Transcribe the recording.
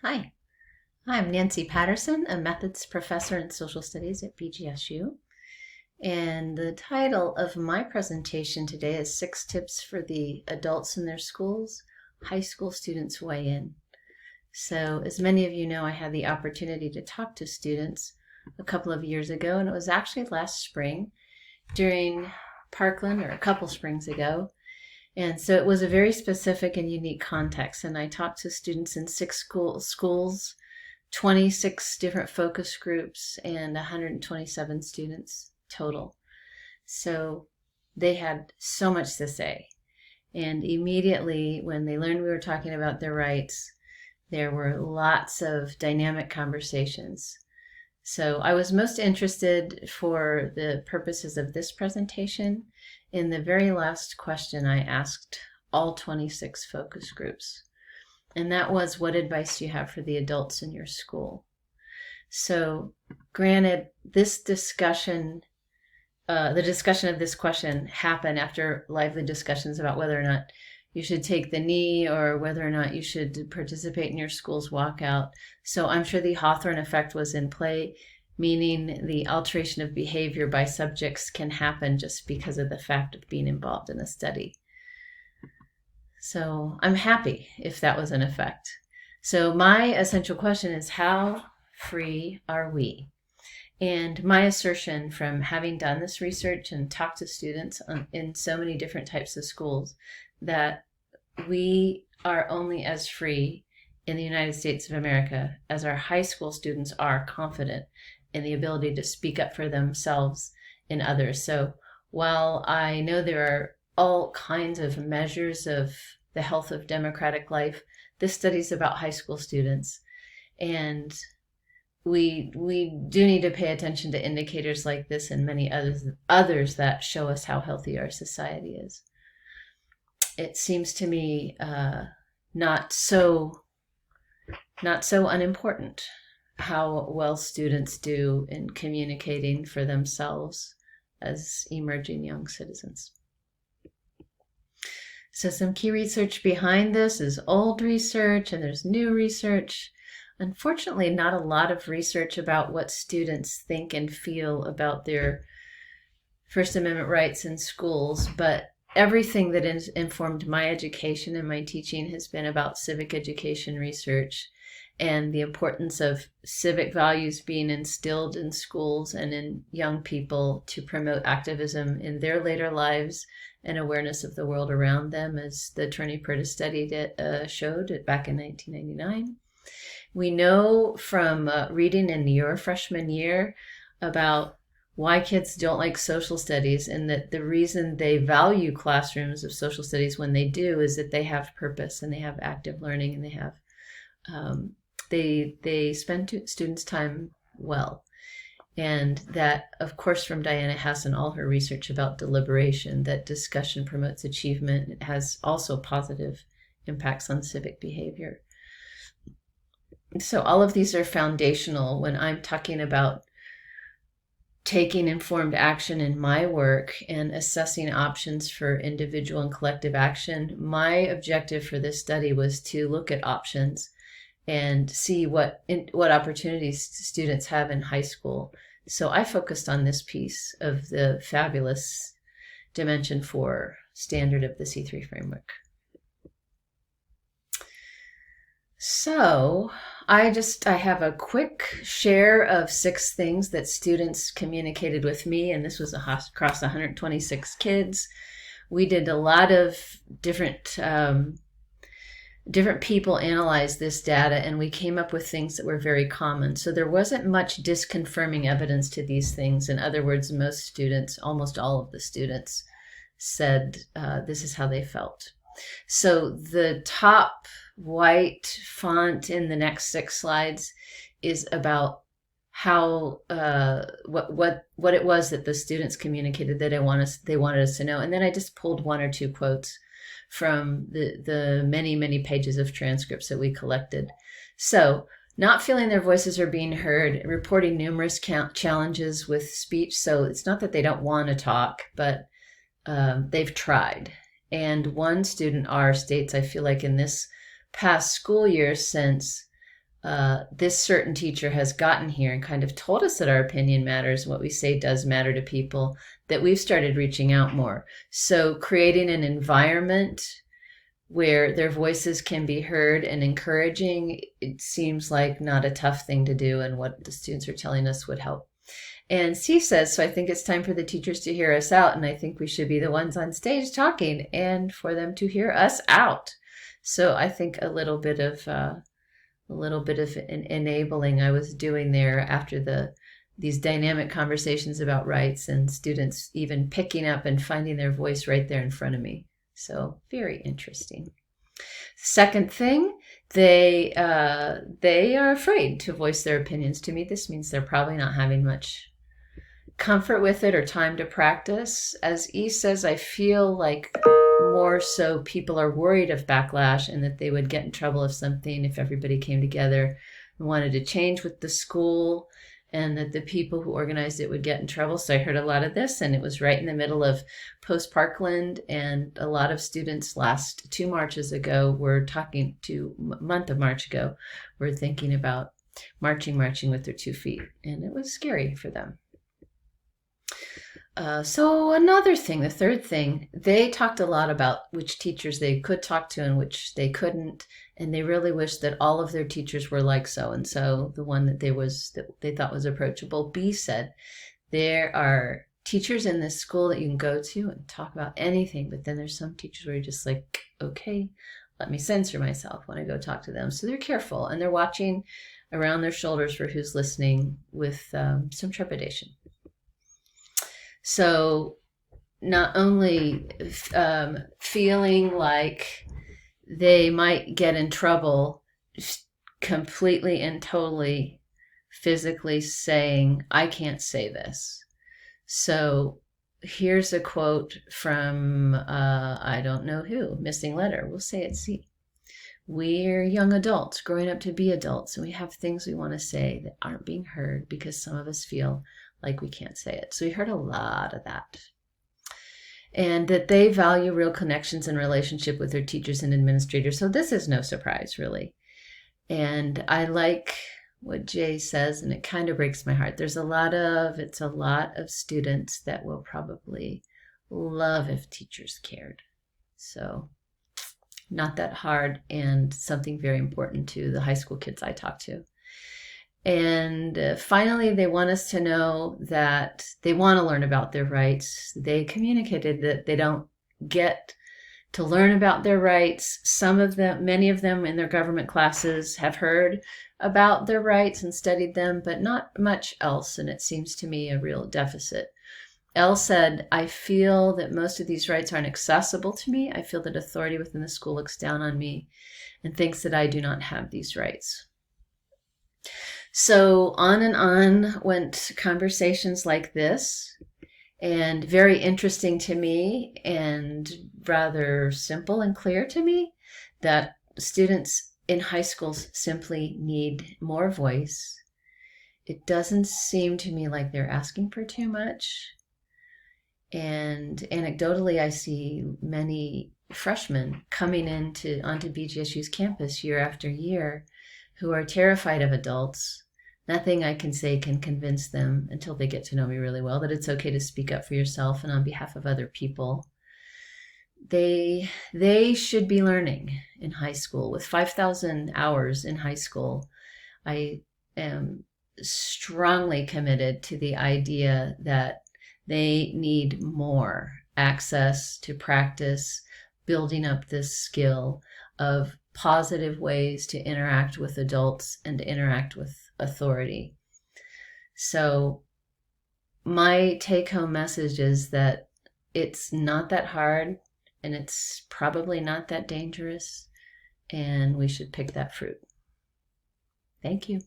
Hi, I'm Nancy Patterson, a methods professor in social studies at BGSU. And the title of my presentation today is Six Tips for the Adults in Their Schools, High School Students Weigh In. So, as many of you know, I had the opportunity to talk to students a couple of years ago, and it was actually last spring during Parkland, or a couple springs ago. And so it was a very specific and unique context. And I talked to students in six schools, 26 different focus groups, and 127 students total. So they had so much to say. And immediately, when they learned we were talking about their rights, there were lots of dynamic conversations. So I was most interested, for the purposes of this presentation, in the very last question I asked all 26 focus groups. And that was, what advice do you have for the adults in your school? So granted, this discussion, the discussion of this question happened after lively discussions about whether or not you should take the knee or whether or not you should participate in your school's walkout. So I'm sure the Hawthorne effect was in play, meaning the alteration of behavior by subjects can happen just because of the fact of being involved in a study. So I'm happy if that was an effect. So my essential question is, how free are we? And my assertion, from having done this research and talked to students in so many different types of schools, that we are only as free in the United States of America as our high school students are confident in the ability to speak up for themselves and others. So while I know there are all kinds of measures of the health of democratic life, this study is about high school students. And we do need to pay attention to indicators like this and many others that show us how healthy our society is. It seems to me not so unimportant how well students do in communicating for themselves as emerging young citizens. So some key research behind this is old research, and there's new research. Unfortunately, not a lot of research about what students think and feel about their First Amendment rights in schools, but everything that has informed my education and my teaching has been about civic education research and the importance of civic values being instilled in schools and in young people to promote activism in their later lives and awareness of the world around them, as the Turney Purtis study showed it back in 1999. We know from reading in your freshman year about why kids don't like social studies, and that the reason they value classrooms of social studies when they do is that they have purpose and they have active learning and they have they spend students' time well. And that, of course, from Diana Hess and all her research about deliberation, that discussion promotes achievement. It has also positive impacts on civic behavior. So all of these are foundational when I'm talking about taking informed action in my work and assessing options for individual and collective action. My objective for this study was to look at options and see what opportunities students have in high school. So I focused on this piece of the fabulous Dimension 4 standard of the C3 framework. So I have a quick share of 6 things that students communicated with me, and this was across 126 kids. We did a lot of different people analyzed this data, and we came up with things that were very common. So there wasn't much disconfirming evidence to these things. In other words, most students, almost all of the students, said this is how they felt. So the top white font in the next 6 slides is about how what it was that the students communicated that they wanted us to know. And then I just pulled 1 or 2 quotes from the many pages of transcripts that we collected. So, not feeling their voices are being heard, reporting numerous challenges with speech. So it's not that they don't want to talk, but they've tried. And one student, R, states, I feel like in this past school year, since this certain teacher has gotten here and kind of told us that our opinion matters, what we say does matter to people, that we've started reaching out more. So creating an environment where their voices can be heard and encouraging, it seems like not a tough thing to do, and what the students are telling us would help. And C says, so I think it's time for the teachers to hear us out, and I think we should be the ones on stage talking and for them to hear us out. So I think a little bit of an enabling I was doing there after these dynamic conversations about rights and students even picking up and finding their voice right there in front of me. So very interesting. Second thing, they are afraid to voice their opinions to me. This means they're probably not having much comfort with it or time to practice. As E says, I feel like more so people are worried of backlash and that they would get in trouble if everybody came together and wanted to change with the school, and that the people who organized it would get in trouble. So I heard a lot of this, and it was right in the middle of post-Parkland, and a lot of students last 2 Marches ago were talking to month of March ago, were thinking about marching with their 2 feet, and it was scary for them. So another thing, the third thing, they talked a lot about which teachers they could talk to and which they couldn't, and they really wished that all of their teachers were like so-and-so, the one that they thought was approachable. B said, there are teachers in this school that you can go to and talk about anything, but then there's some teachers where you're just like, okay, let me censor myself when I go talk to them. So they're careful, and they're watching around their shoulders for who's listening with some trepidation. So not only feeling like they might get in trouble, completely and totally physically saying, I can't say this. So here's a quote from, I don't know who, Missing Letter. We'll say it's C. We're young adults growing up to be adults, and we have things we want to say that aren't being heard because some of us feel like we can't say it. So we heard a lot of that. And that they value real connections and relationship with their teachers and administrators. So this is no surprise, really. And I like what Jay says, and it kind of breaks my heart. It's a lot of students that will probably love if teachers cared. So not that hard, and something very important to the high school kids I talk to. And finally, they want us to know that they want to learn about their rights. They communicated that they don't get to learn about their rights. Many of them in their government classes have heard about their rights and studied them, but not much else. And it seems to me a real deficit. L said, I feel that most of these rights aren't accessible to me. I feel that authority within the school looks down on me and thinks that I do not have these rights. So on went conversations like this, and very interesting to me and rather simple and clear to me that students in high schools simply need more voice. It doesn't seem to me like they're asking for too much. And anecdotally, I see many freshmen coming onto BGSU's campus year after year who are terrified of adults. Nothing I can say can convince them, until they get to know me really well, that it's okay to speak up for yourself and on behalf of other people. They should be learning in high school. With 5,000 hours in high school, I am strongly committed to the idea that they need more access to practice building up this skill of positive ways to interact with adults and to interact with authority. So my take-home message is that it's not that hard, and it's probably not that dangerous, and we should pick that fruit. Thank you.